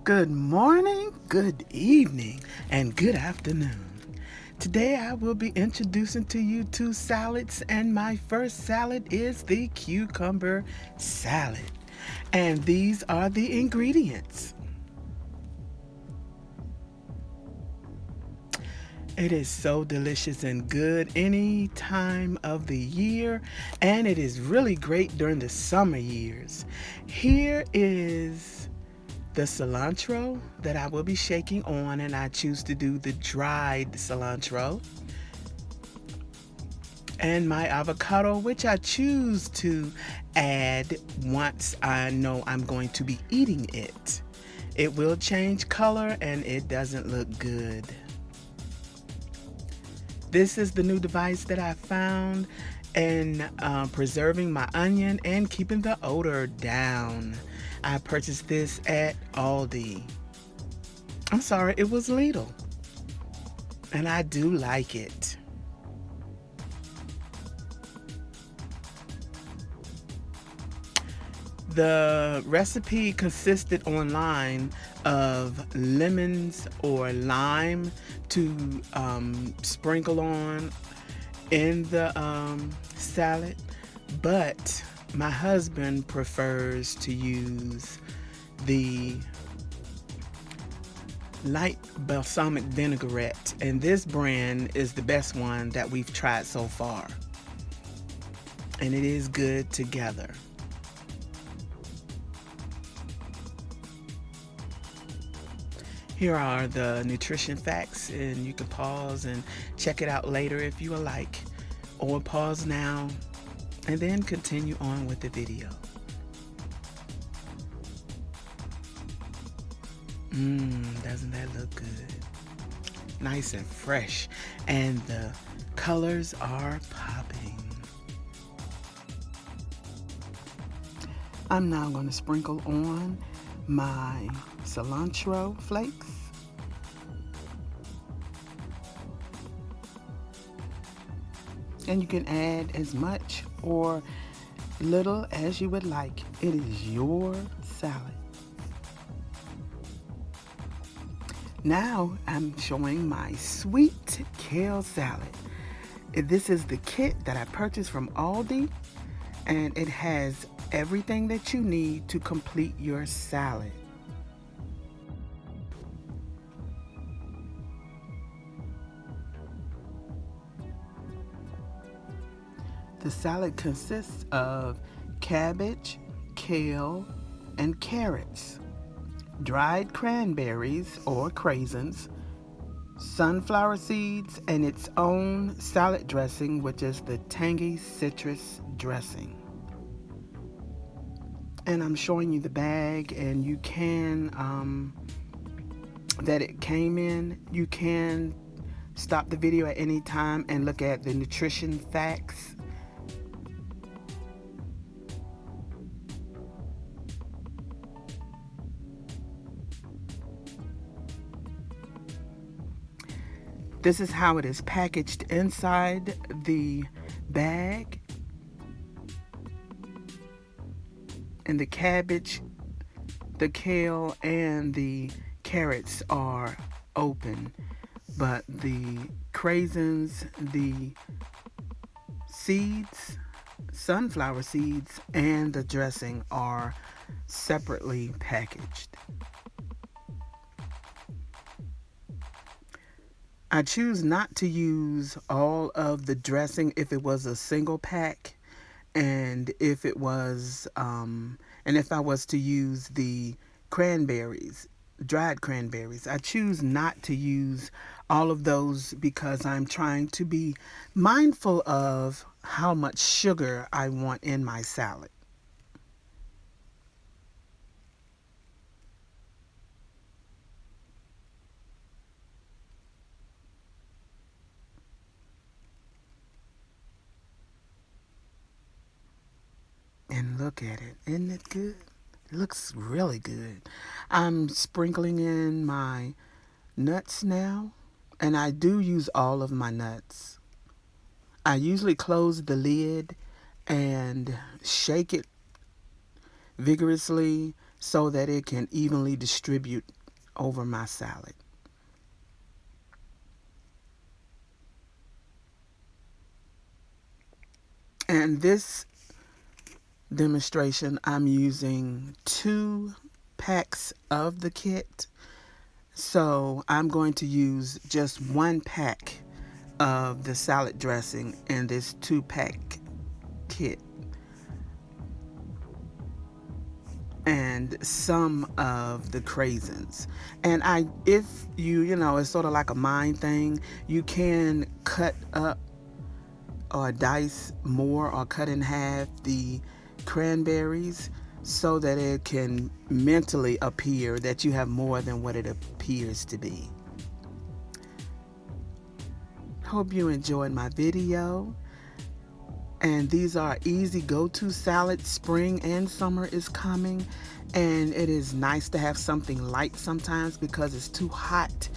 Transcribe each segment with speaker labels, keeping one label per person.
Speaker 1: Good morning, good evening, and good afternoon. Today I will be introducing to you two salads, and my first salad is the cucumber salad. And these are the ingredients. It is so delicious and good any time of the year, and it is really great during the summer years. Here is the cilantro that I will be shaking on, and I choose to do the dried cilantro. And my avocado, which I choose to add once I know I'm going to be eating it. It will change color and it doesn't look good. This is the new device that I found in preserving my onion and keeping the odor down. I purchased this at Aldi. I'm sorry, it was Lidl. And I do like it. The recipe consisted online of lemons or lime to sprinkle on in the salad, but my husband prefers to use the light balsamic vinaigrette, and this brand is the best one that we've tried so far, and it is good together. Here are the nutrition facts, and you can pause and check it out later if you would like, or pause now and then continue on with the video. Doesn't that look good? Nice and fresh, and the colors are popping. I'm now going to sprinkle on my cilantro flakes. And you can add as much or little as you would like. It is your salad. Now I'm showing my sweet kale salad. This is the kit that I purchased from Aldi, and it has everything that you need to complete your salad. The salad consists of cabbage, kale, and carrots, dried cranberries or craisins, sunflower seeds, and its own salad dressing, which is the tangy citrus dressing. And I'm showing you the bag, and you can, that it came in. You can stop the video at any time and look at the nutrition facts. This is how it is packaged inside the bag. And the cabbage, the kale, and the carrots are open, but the craisins, the seeds, sunflower seeds, and the dressing are separately packaged. I choose not to use all of the dressing if it was a single pack, and if it was, and if I was to use the cranberries, dried cranberries, I choose not to use all of those because I'm trying to be mindful of how much sugar I want in my salad. And look at it. Isn't it good? It looks really good. I'm sprinkling in my nuts now, and I do use all of my nuts. I usually close the lid and shake it vigorously so that it can evenly distribute over my salad. And this demonstration, I'm using 2 packs of the kit. So I'm going to use just 1 pack of the salad dressing in this 2-pack kit, and some of the craisins. And if it's sort of like a mind thing, you can cut up or dice more or cut in half the cranberries so that it can mentally appear that you have more than what it appears to be. Hope you enjoyed my video. And these are easy go-to salads. Spring and summer is coming, and it is nice to have something light sometimes because it's too hot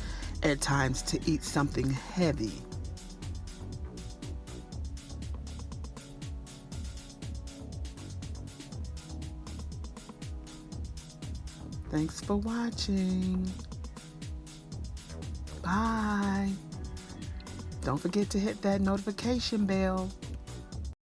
Speaker 1: at times to eat something heavy. Thanks for watching. Bye. Don't forget to hit that notification bell.